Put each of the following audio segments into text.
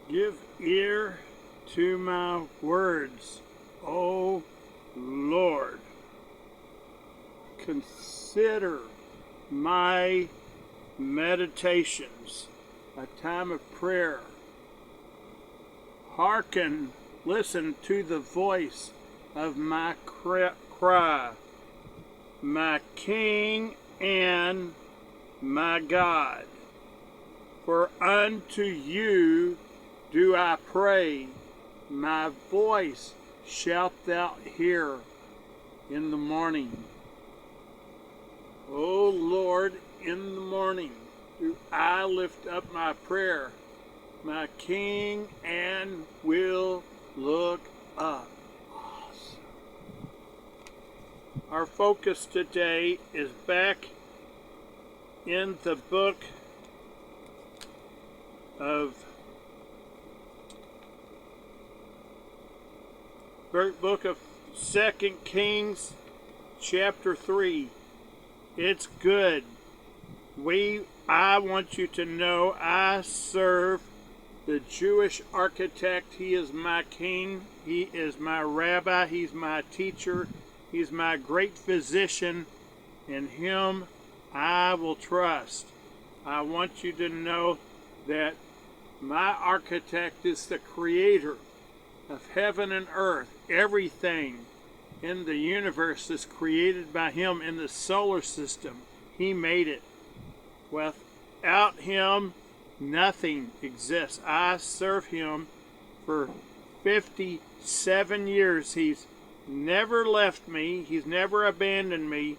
Give ear to my words, O Lord. Consider my meditations, a time of prayer. Hearken, listen to the voice of my cry, my King and my God. For unto you do I pray, my voice shalt thou hear in the morning. O Lord, in the morning do I lift up my prayer, my King, and will look up. Awesome. Our focus today is back in the book of Second Kings, chapter 3. It's good. I want you to know I serve the Jewish architect. He is my king. He is my rabbi. He's my teacher. He's my great physician. In him I will trust. I want you to know that my architect is the creator of heaven and earth. Everything in the universe is created by him. In the solar system, he made it. Without him, nothing exists. I serve him for 57 years. He's never left me. He's never abandoned me.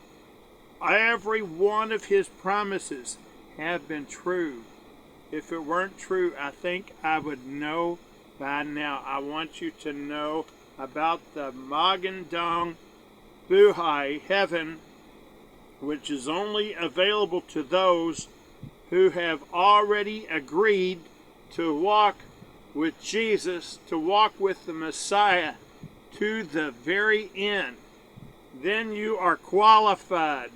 Every one of his promises have been true. If it weren't true, I think I would know by now. I want you to know about the Magen Dong Buhai heaven, which is only available to those who have already agreed to walk with Jesus, to walk with the Messiah to the very end. Then you are qualified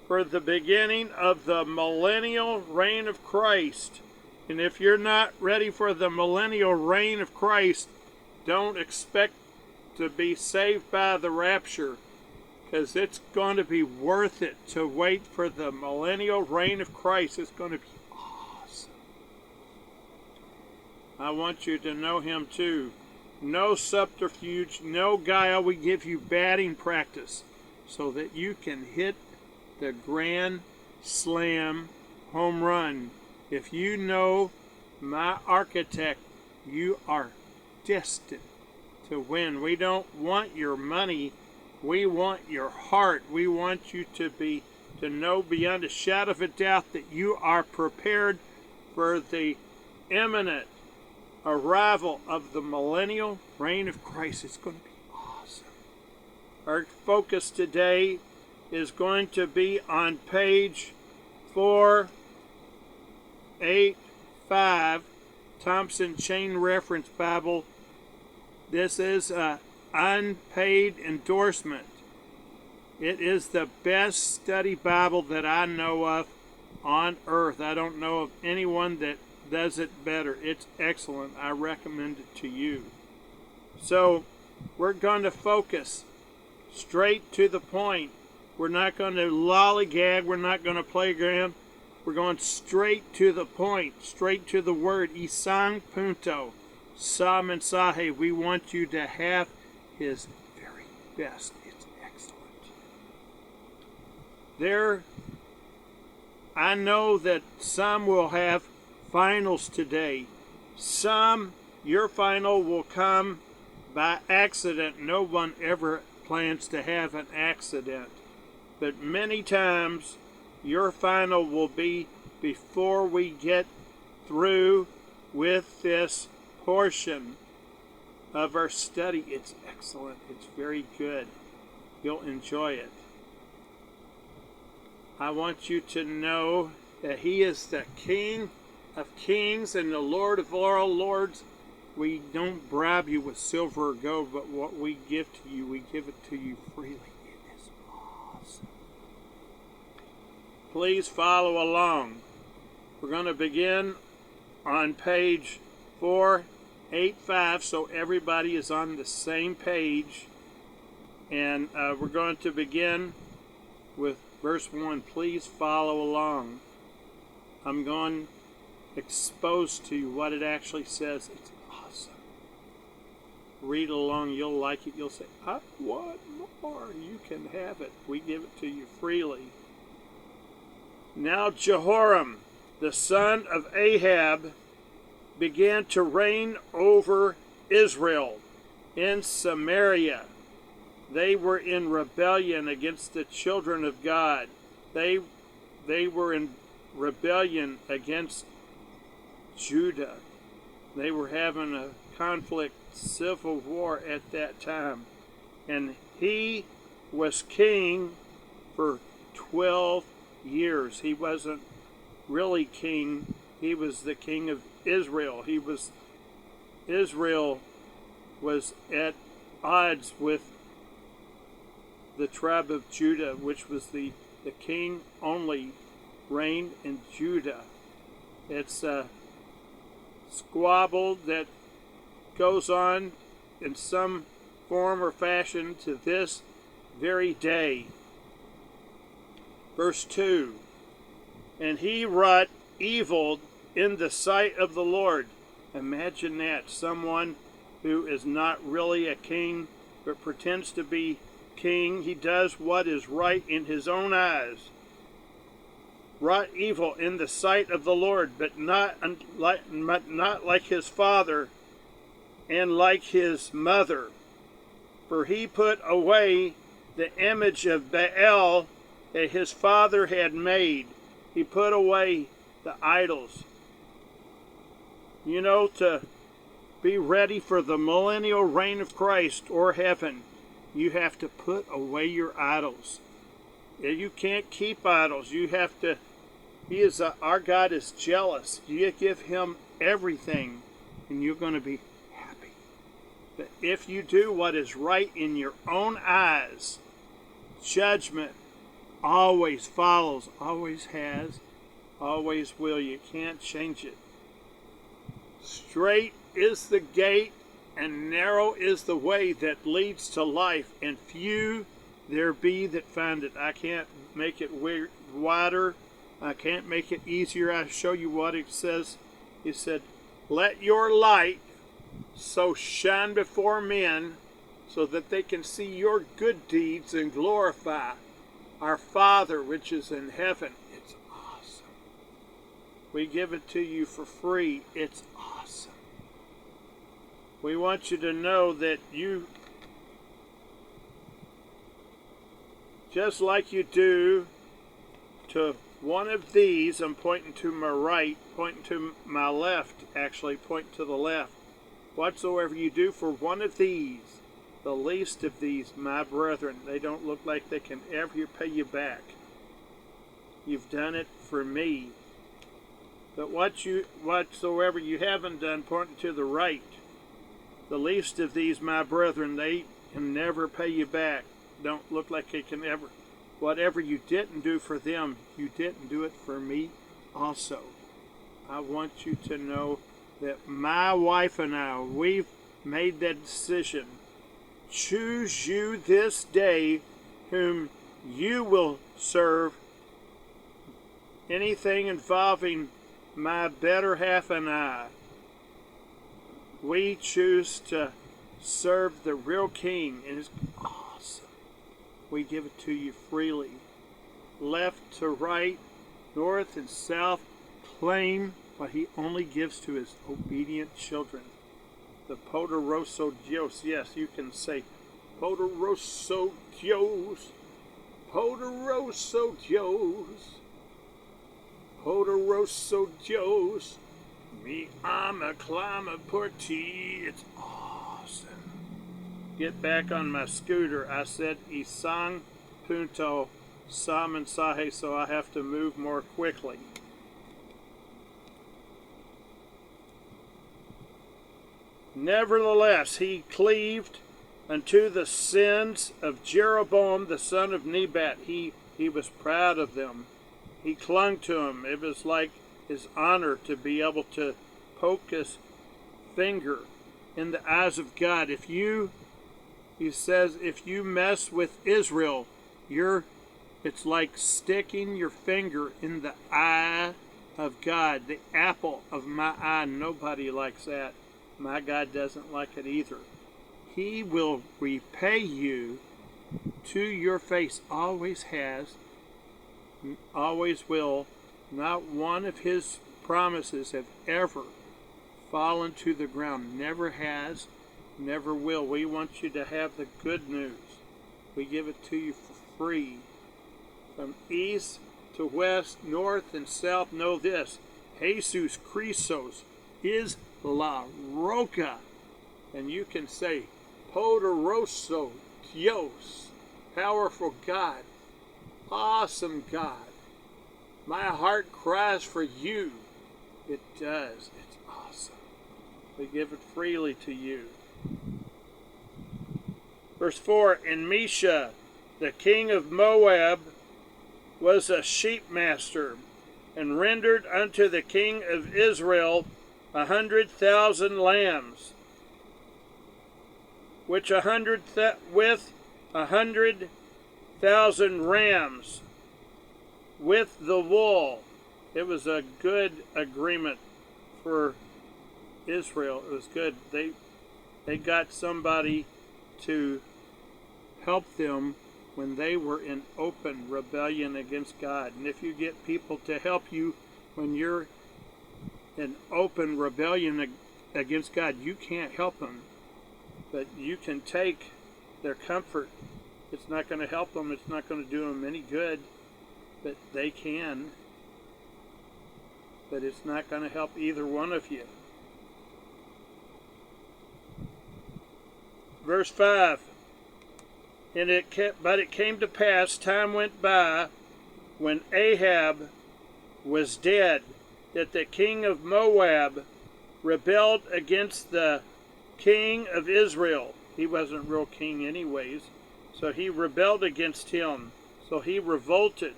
for the beginning of the millennial reign of Christ. And if you're not ready for the millennial reign of Christ, don't expect to be saved by the rapture, because it's going to be worth it to wait for the millennial reign of Christ. It's going to be awesome. I want you to know him too. No subterfuge, no guile. We give you batting practice so that you can hit the grand slam home run. If you know my architect, you are destined to win. We don't want your money. We want your heart. We want you to know beyond a shadow of a doubt that you are prepared for the imminent arrival of the millennial reign of Christ. It's going to be awesome. Our focus today is going to be on page 485, Thompson Chain Reference Bible. This is an unpaid endorsement. It is the best study Bible that I know of on earth. I don't know of anyone that does it better. It's excellent. I recommend it to you. So we're going to focus straight to the point. We're not going to lollygag. We're not going to play around. We're going straight to the point, straight to the word. Isang punto. Sa mensaje. We want you to have his very best. It's excellent. I know that some will have finals today. Some, your final will come by accident. No one ever plans to have an accident. But many times, your final will be before we get through with this portion of our study. It's excellent. It's very good. You'll enjoy it. I want you to know that he is the King of kings and the Lord of all lords. We don't bribe you with silver or gold, but what we give to you, we give it to you freely. It is awesome. Please follow along. We're going to begin on page 4:8-5, so everybody is on the same page. And we're going to begin with verse 1. Please follow along. I'm going to expose to you what it actually says. It's awesome. Read along. You'll like it. You'll say, I want more. You can have it. We give it to you freely. Now Jehoram, the son of Ahab, began to reign over Israel in Samaria. They were in rebellion against the children of God. They were in rebellion against Judah. They were having a conflict, civil war at that time. And he was king for 12 years. He wasn't really king. He was the king of Israel. Israel was at odds with the tribe of Judah, which was the king only reigned in Judah. It's a squabble that goes on in some form or fashion to this very day. Verse 2, and he wrought evil in the sight of the Lord. Imagine that, someone who is not really a king but pretends to be king. He does what is right in his own eyes. Wrought evil in the sight of the Lord, but not like his father and like his mother. For he put away the image of Baal that his father had made. He put away the idols. You know, to be ready for the millennial reign of Christ or heaven, you have to put away your idols. You can't keep idols. You have to. Our God is jealous. You give him everything, and you're going to be happy. But if you do what is right in your own eyes, judgment always follows, always has, always will. You can't change it. Straight is the gate, and narrow is the way that leads to life, and few there be that find it. I can't make it wider. I can't make it easier. I'll show you what it says. He said, let your light so shine before men, so that they can see your good deeds and glorify our Father which is in heaven. It's awesome. We give it to you for free. It's awesome. We want you to know that you, just like you do to one of these, I'm pointing to my right, pointing to my left, actually pointing to the left. Whatsoever you do for one of these, the least of these, my brethren, they don't look like they can ever pay you back. You've done it for me. But whatsoever you haven't done, pointing to the right, the least of these, my brethren, they can never pay you back. Don't look like they can ever. Whatever you didn't do for them, you didn't do it for me also. I want you to know that my wife and I, we've made that decision. Choose you this day whom you will serve. Anything involving my better half and I, we choose to serve the real King, and it's awesome. We give it to you freely. Left to right, north and south, claim what he only gives to his obedient children. The Poderoso Dios. Yes, you can say Poderoso Dios. Poderoso Dios. Poderoso Dios. Me ama clama por ti. It's awesome. Get back on my scooter. I said Isang Punto sa mensaje, so I have to move more quickly. Nevertheless, he cleaved unto the sins of Jeroboam the son of Nebat. He was proud of them. He clung to them. It was like his honor to be able to poke his finger in the eyes of God. He says, if you mess with Israel, it's like sticking your finger in the eye of God, the apple of my eye. Nobody likes that. My God doesn't like it either. He will repay you to your face. Always has, always will. Not one of his promises have ever fallen to the ground. Never has, never will. We want you to have the good news. We give it to you for free. From east to west, north and south, know this: Jesus Christos is La Roca. And you can say, Poderoso Dios, powerful God, awesome God. My heart cries for you. It does. It's awesome. We give it freely to you. Verse 4, and Mesha, the king of Moab, was a sheep master, and rendered unto the king of Israel 100,000 lambs, with 100,000 rams, with the wool. It was a good agreement for Israel. It was good. They got somebody to help them when they were in open rebellion against God. And if you get people to help you when you're in open rebellion against God, you can't help them. But you can take their comfort. It's not going to help them. It's not going to do them any good. But they can. But it's not going to help either one of you. Verse 5. But it came to pass, time went by, when Ahab was dead, that the king of Moab rebelled against the king of Israel. He wasn't real king anyways, so he rebelled against him. So he revolted.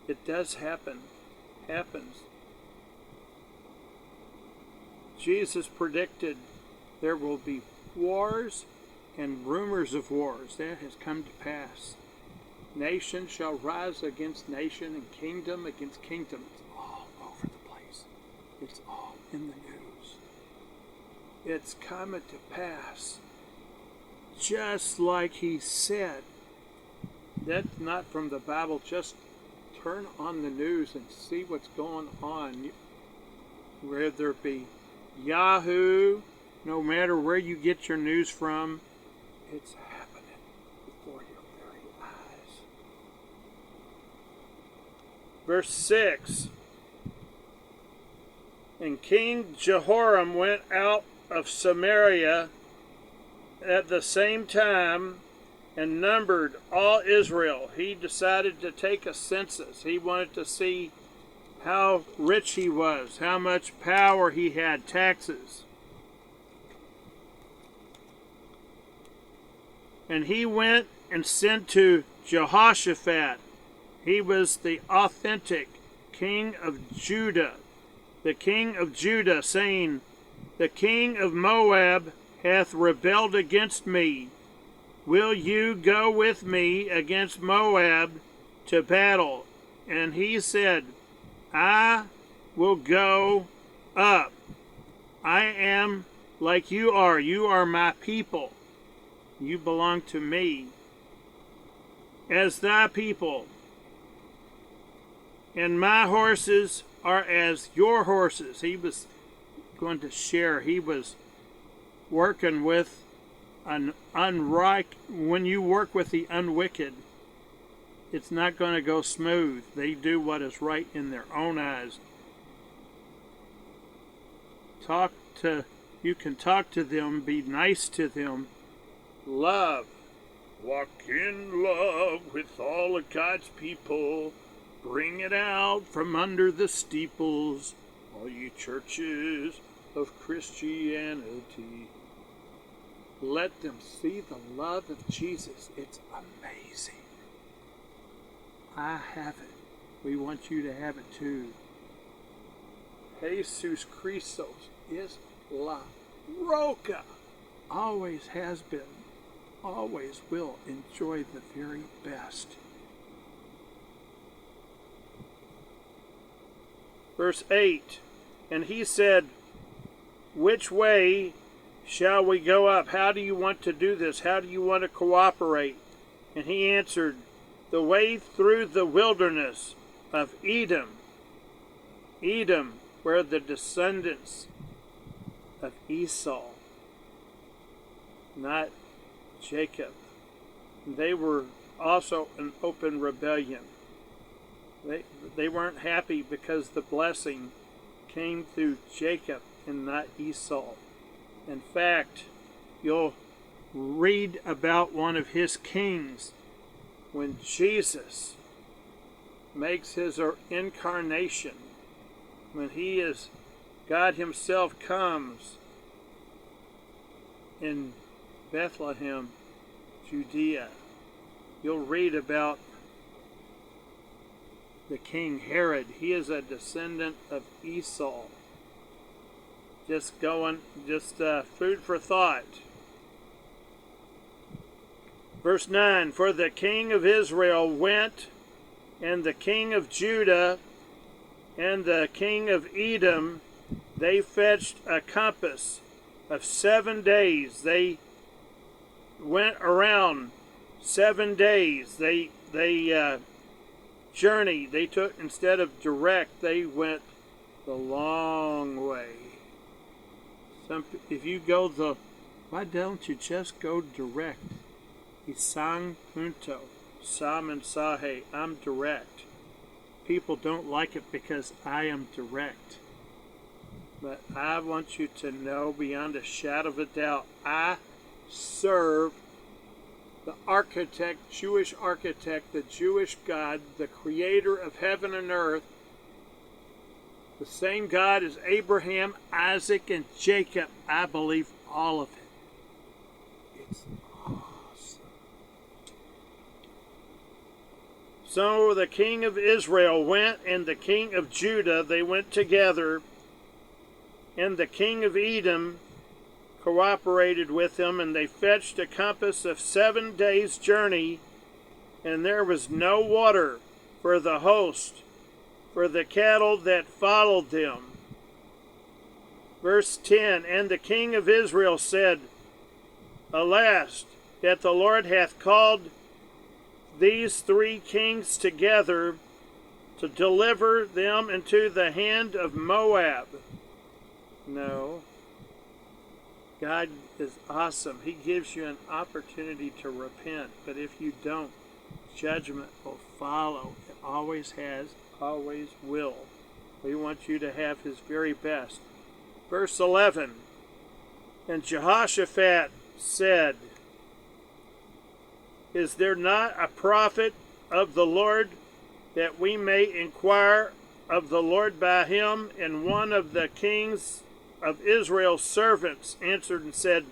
It does happen. Happens. Jesus predicted there will be wars and rumors of wars. That has come to pass. Nation shall rise against nation and kingdom against kingdom. It's all over the place. It's all in the news. It's coming to pass. Just like he said. That's not from the Bible. Just turn on the news and see what's going on. Whether it be Yahoo, no matter where you get your news from, it's happening before your very eyes. Verse 6. And King Jehoram went out of Samaria at the same time and numbered all Israel. He decided to take a census. He wanted to see how rich he was, how much power he had, taxes. And he went and sent to Jehoshaphat. He was the authentic king of Judah. The king of Judah, saying, the king of Moab hath rebelled against me. Will you go with me against Moab to battle? And he said, I will go up. I am like you are. You are my people. You belong to me as thy people. And my horses are as your horses. He was going to share. He was working with an when you work with the unwicked, it's not going to go smooth. They do what is right in their own eyes. You can talk to them, be nice to them, love. Walk in love with all of God's people. Bring it out from under the steeples, all you churches of Christianity. Let them see the love of Jesus. It's amazing. I have it. We want you to have it too. Jesus Christos is La Roca always has been, always will enjoy the very best. Verse 8, and he said, which way shall we go up? How do you want to do this? How do you want to cooperate? And he answered, the way through the wilderness of Edom. Edom, where the descendants of Esau, not Jacob. They were also in open rebellion. They weren't happy because the blessing came through Jacob and not Esau. In fact, you'll read about one of his kings when Jesus makes his incarnation, when he is, God himself comes in Bethlehem, Judea. You'll read about the king Herod. He is a descendant of Esau. Just food for thought. Verse 9, for the king of Israel went, and the king of Judah, and the king of Edom, they fetched a compass of 7 days. They went around 7 days. They journeyed. They took, instead of direct, they went the long way. If you go why don't you just go direct? Isang punto, sa mensaje, I'm direct. People don't like it because I am direct. But I want you to know beyond a shadow of a doubt, I serve the architect, Jewish architect, the Jewish God, the creator of heaven and earth, the same God as Abraham, Isaac, and Jacob. I believe all of it. It's awesome. So the king of Israel went, and the king of Judah, they went together, and the king of Edom cooperated with him, and they fetched a compass of 7 days' journey, and there was no water for the host, for the cattle that followed them. Verse 10, and the king of Israel said, alas, that the Lord hath called these 3 kings together to deliver them into the hand of Moab. No. God is awesome. He gives you an opportunity to repent. But if you don't, judgment will follow. It always has, always will. We want you to have his very best. Verse 11, and Jehoshaphat said, is there not a prophet of the Lord, that we may inquire of the Lord by him? And one of the kings of Israel's servants answered and said,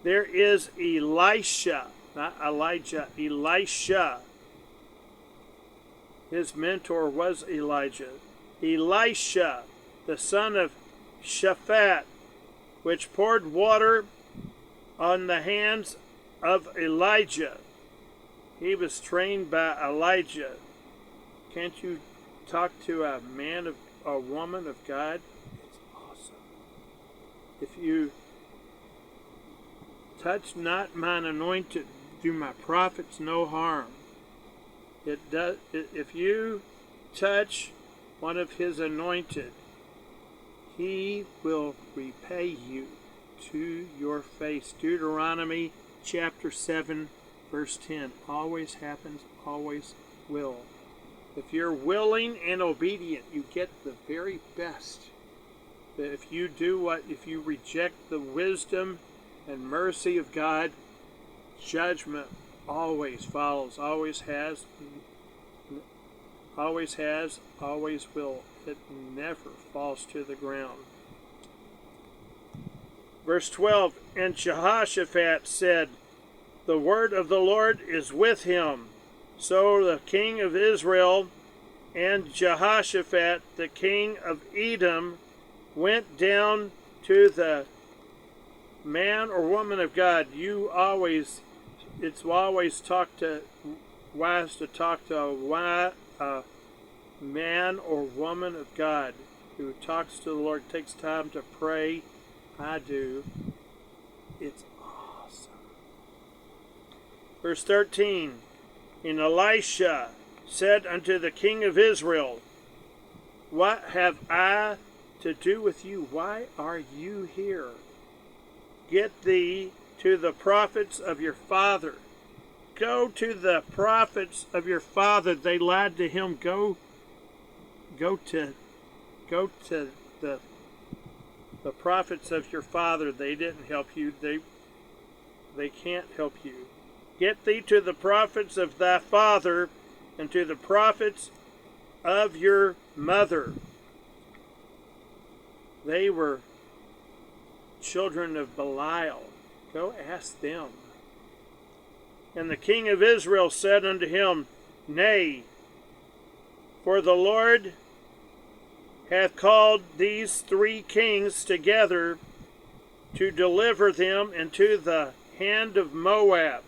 there is Elisha, not Elijah, Elisha. His mentor was Elijah. Elisha, the son of Shaphat, which poured water on the hands of Elijah. He was trained by Elijah. Can't you talk to a woman of God? It's awesome. If you touch not mine anointed, do my prophets no harm. If you touch one of his anointed, he will repay you to your face. Deuteronomy chapter 7, verse 10. Always happens, always will. If you're willing and obedient, you get the very best. But if you reject the wisdom and mercy of God, judgment always follows, always has, always will. It never falls to the ground. Verse 12, and Jehoshaphat said, the word of the Lord is with him. So the king of Israel and Jehoshaphat, the king of Edom, went down to the man or woman of God, it's always wise to talk to a man or woman of God who talks to the Lord, takes time to pray. I do. It's awesome. Verse 13, and Elisha said unto the king of Israel, what have I to do with you? Why are you here? Get thee to the prophets of your father. Go to the prophets of your father. They lied to him. Go to the prophets of your father. They didn't help you. They can't help you. Get thee to the prophets of thy father, and to the prophets of your mother. They were children of Belial. Go ask them. And the king of Israel said unto him, Nay, for the Lord hath called these 3 kings together to deliver them into the hand of Moab.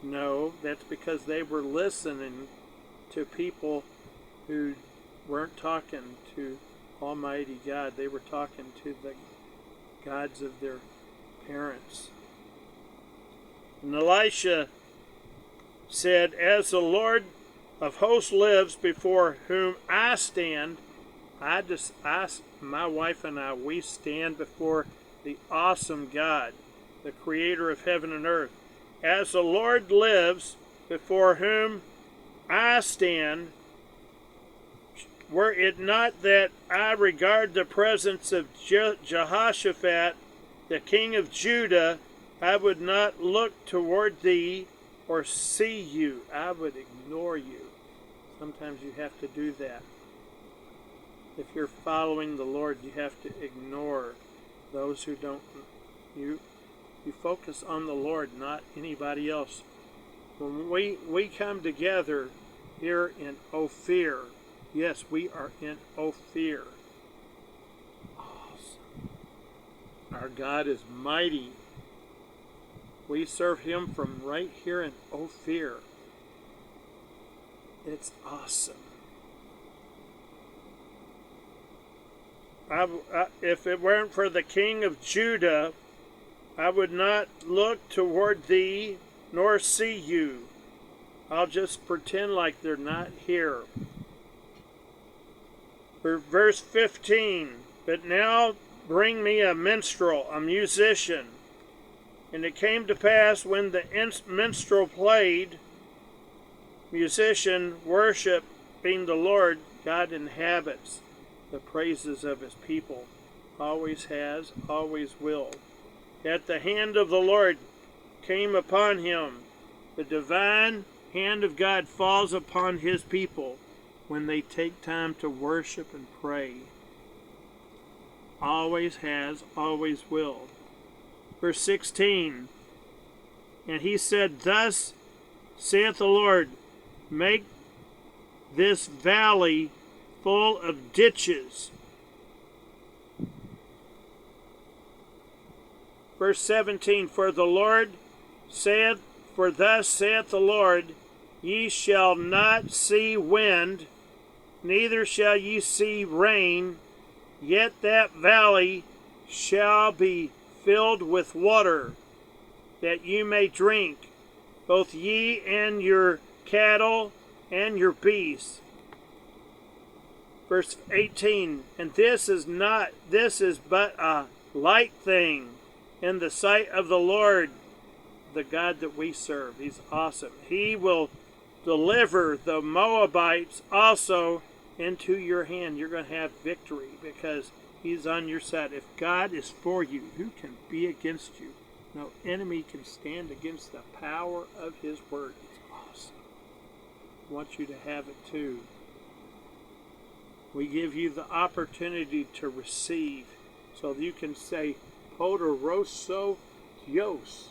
No, that's because they were listening to people who weren't talking to Almighty God. They were talking to the gods of their parents. And Elisha said, as the Lord of hosts lives before whom I stand, my wife and I, we stand before the awesome God, the creator of heaven and earth. As the Lord lives before whom I stand, were it not that I regard the presence of Jehoshaphat, the king of Judah, I would not look toward thee or see you. I would ignore you. Sometimes you have to do that. If you're following the Lord, you have to ignore those who don't. You focus on the Lord, not anybody else. When we come together here in Ophir, yes, we are in Ophir. Awesome. Our God is mighty. We serve him from right here in Ophir. It's awesome. If it weren't for the king of Judah, I would not look toward thee nor see you. I'll just pretend like they're not here. For verse 15, but now bring me a minstrel, a musician. And it came to pass when the minstrel played, musician, worshiping the Lord, God inhabits the praises of his people. Always has, always will. That the hand of the Lord came upon him. The divine hand of God falls upon his people when they take time to worship and pray. Always has, always will. Verse 16, and he said, thus saith the Lord, make this valley full of ditches. Verse 17, for thus saith the Lord, ye shall not see wind, neither shall ye see rain, yet that valley shall be filled with water, that you may drink, both ye and your cattle and your beasts. Verse 18, and this is but a light thing in the sight of the Lord, the God that we serve. He's awesome. He will deliver the Moabites also into your hand. You're going to have victory because he's on your side. If God is for you, who can be against you? No enemy can stand against the power of his word. It's awesome. I want you to have it too. We give you the opportunity to receive so that you can say, Poderoso Dios,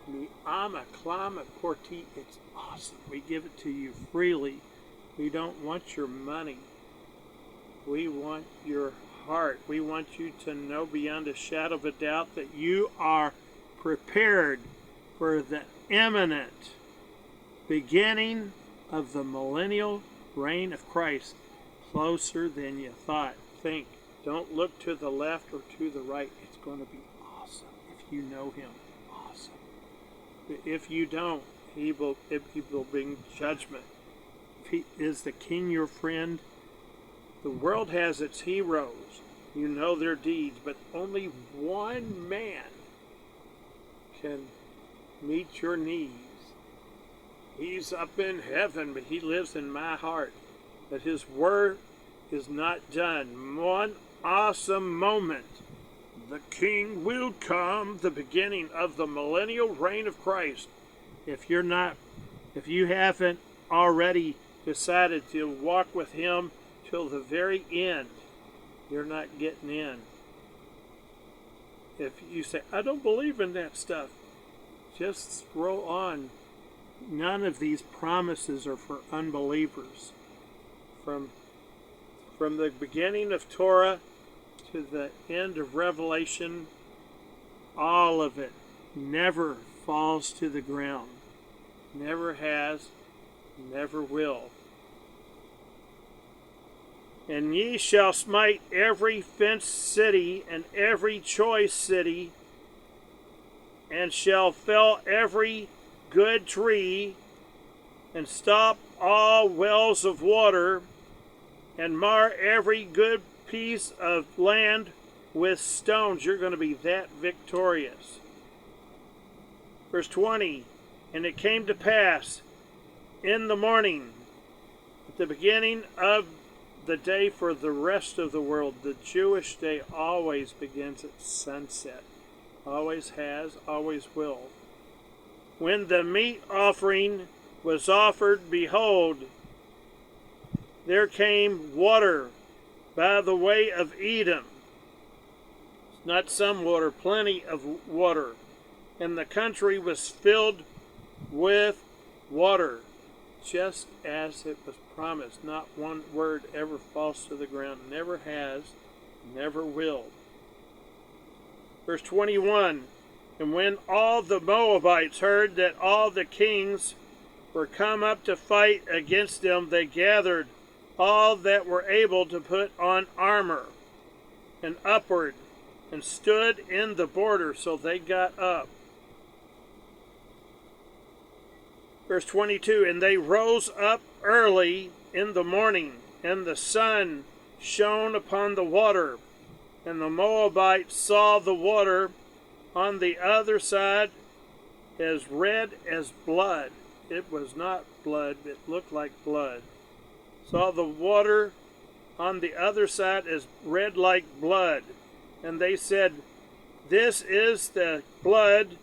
mi ama clama por ti. It's awesome. We give it to you freely. We don't want your money. We want your heart. We want you to know beyond a shadow of a doubt that you are prepared for the imminent beginning of the millennial reign of Christ, closer than you thought. Think. Don't look to the left or to the right. It's going to be awesome if you know him. Awesome. But if you don't, he will bring judgment. If he is the king your friend, the world has its heroes. You know their deeds, but only one man can meet your needs. He's up in heaven, but he lives in my heart. But his word is not done. One awesome moment. The king will come, the beginning of the millennial reign of Christ. If you haven't already decided to walk with him till the very end, you're not getting in. If you say, I don't believe in that stuff, just scroll on. None of these promises are for unbelievers. From the beginning of Torah to the end of Revelation, all of it never falls to the ground. Never has, never will. And ye shall smite every fenced city and every choice city, and shall fell every good tree, and stop all wells of water, and mar every good piece of land with stones. You're going to be that victorious. Verse 20, and it came to pass in the morning, at the beginning of the day for the rest of the world, the Jewish day always begins at sunset. Always has, always will. When the meat offering was offered, behold, there came water by the way of Edom. Not some water, plenty of water. And the country was filled with water, just as it was promised. Not one word ever falls to the ground. Never has, never will. Verse 21, and when all the Moabites heard that all the kings were come up to fight against them, they gathered all that were able to put on armor, and upward, and stood in the border. So they got up. Verse 22, and they rose up early in the morning, and the sun shone upon the water, and the Moabites saw the water on the other side as red as blood. It was not blood, it looked like blood. Saw the water on the other side as red like blood. And they said, this is the blood.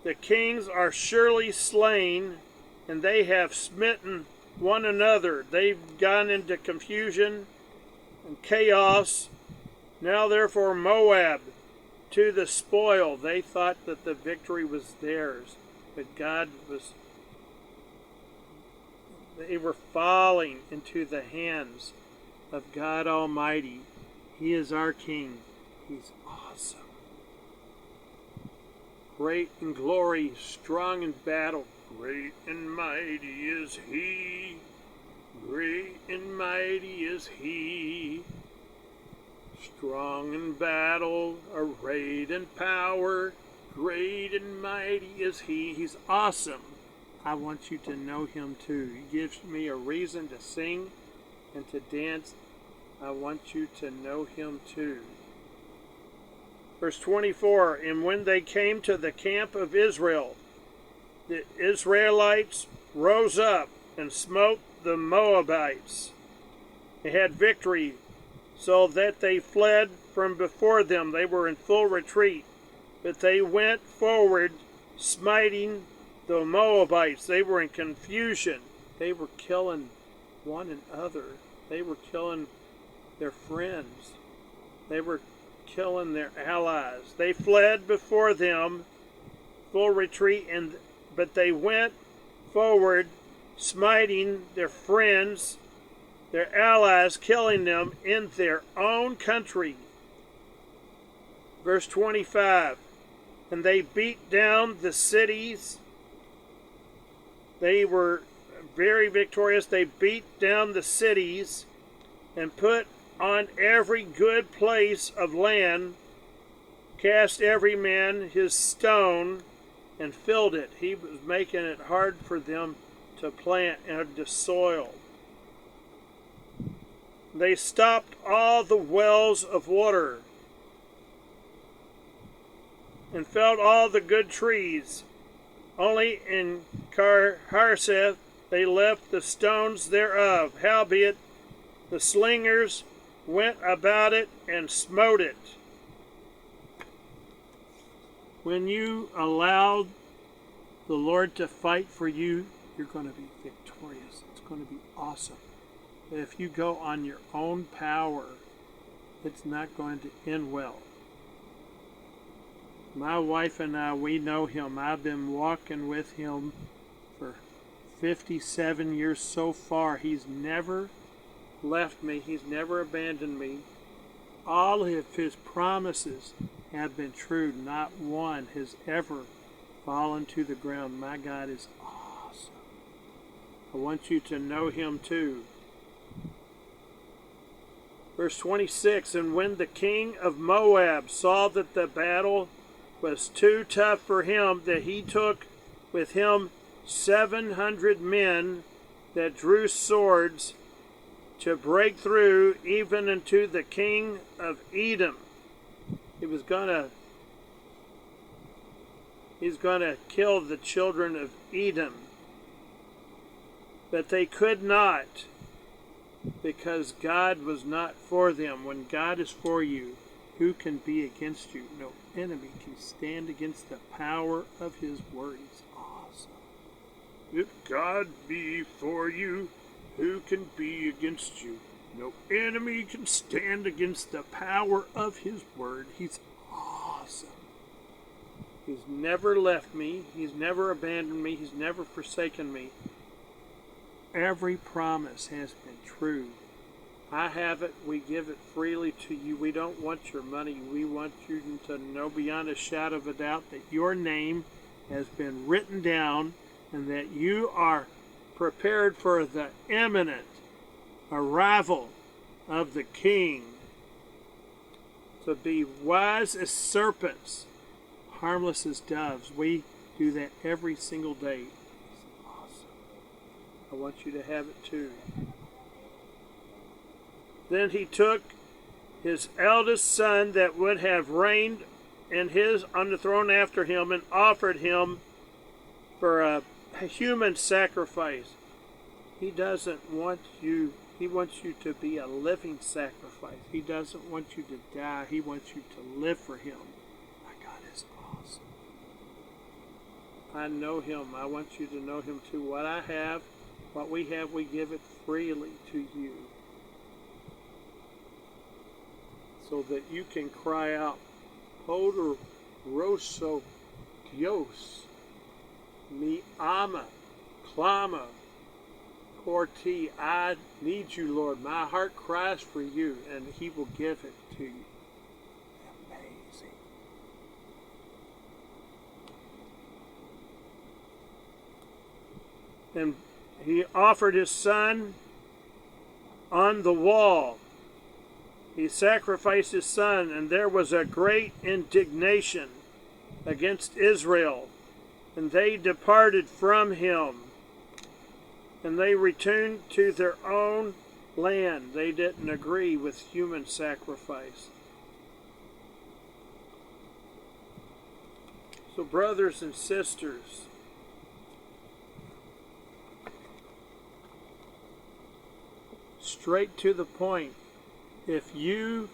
The kings are surely slain, and they have smitten one another. They've gone into confusion and chaos. Now therefore Moab to the spoil. They thought that the victory was theirs, but they were falling into the hands of God Almighty. He is our King. He's awesome. Great in glory, strong in battle. Great and mighty is He. Great and mighty is He. Strong in battle, arrayed in power. Great and mighty is He. He's awesome. I want you to know Him too. He gives me a reason to sing and to dance. I want you to know Him too. Verse 24, and when they came to the camp of Israel, the Israelites rose up and smote the Moabites. They had victory, so that they fled from before them. They were in full retreat, but they went forward, smiting the Moabites. They were in confusion. They were killing one another. They were killing their friends. They were killing their allies. They fled before them, full retreat, but they went forward, smiting their friends their allies, killing them in their own country. Verse 25, and they beat down the cities. They were very victorious. They beat down the cities and put on every good place of land, cast every man his stone, and filled it. He was making it hard for them to plant and to soil. They stopped all the wells of water and felled all the good trees. Only in Harseth they left the stones thereof. Howbeit the slingers went about it and smote it. When you allow the Lord to fight for you, you're going to be victorious. It's going to be awesome. But if you go on your own power, it's not going to end well. My wife and I, we know him. I've been walking with him for 57 years so far. He's never left me. He's never abandoned me. All of his promises have been true. Not one has ever fallen to the ground. My God is awesome. I want you to know him too. Verse 26, and when the king of Moab saw that the battle was too tough for him, that he took with him 700 men that drew swords to break through even unto the king of Edom. He's gonna kill the children of Edom. But they could not, because God was not for them. When God is for you, who can be against you? No enemy can stand against the power of his word. He's awesome. If God be for you, who can be against you? No enemy can stand against the power of his word. He's awesome. He's never left me. He's never abandoned me. He's never forsaken me. Every promise has been true. I have it. We give it freely to you. We don't want your money. We want you to know beyond a shadow of a doubt that your name has been written down and that you are prepared for the imminent arrival of the King. To be wise as serpents, harmless as doves. We do that every single day. It's awesome. I want you to have it too. Then he took his eldest son that would have reigned on the throne after him, and offered him for a human sacrifice. He doesn't want you. He wants you to be a living sacrifice. He doesn't want you to die. He wants you to live for him. My God is awesome. I know him. I want you to know him too. What I have, what we have, we give it freely to you, so that you can cry out, Poderoso Dios, mi ama, clama, por ti. I need you, Lord. My heart cries for you, and he will give it to you. Amazing. And he offered his son on the wall. He sacrificed his son, and there was a great indignation against Israel, and they departed from him, and they returned to their own land. They didn't agree with human sacrifice. So, brothers and sisters, straight to the point. If you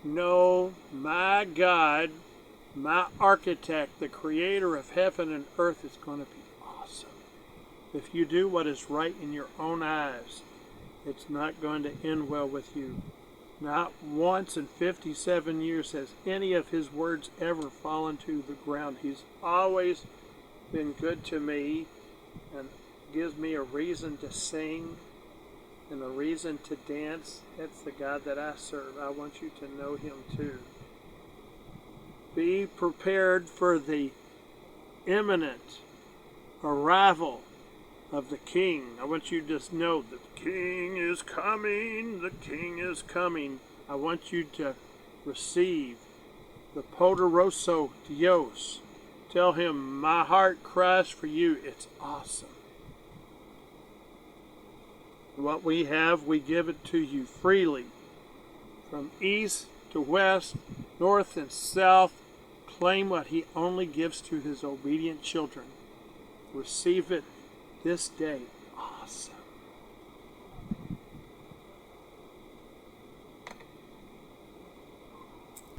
know my God, my architect, the creator of heaven and earth, is going to be awesome. If you do what is right in your own eyes, it's not going to end well with you. Not once in 57 years has any of his words ever fallen to the ground. He's always been good to me and gives me a reason to sing. And the reason to dance, that's the God that I serve. I want you to know him too. Be prepared for the imminent arrival of the King. I want you to just know the King is coming. The King is coming. I want you to receive the Poderoso Dios. Tell him, my heart cries for you. It's awesome. What we have, we give it to you freely. From east to west, north and south, claim what he only gives to his obedient children. Receive it this day. Awesome.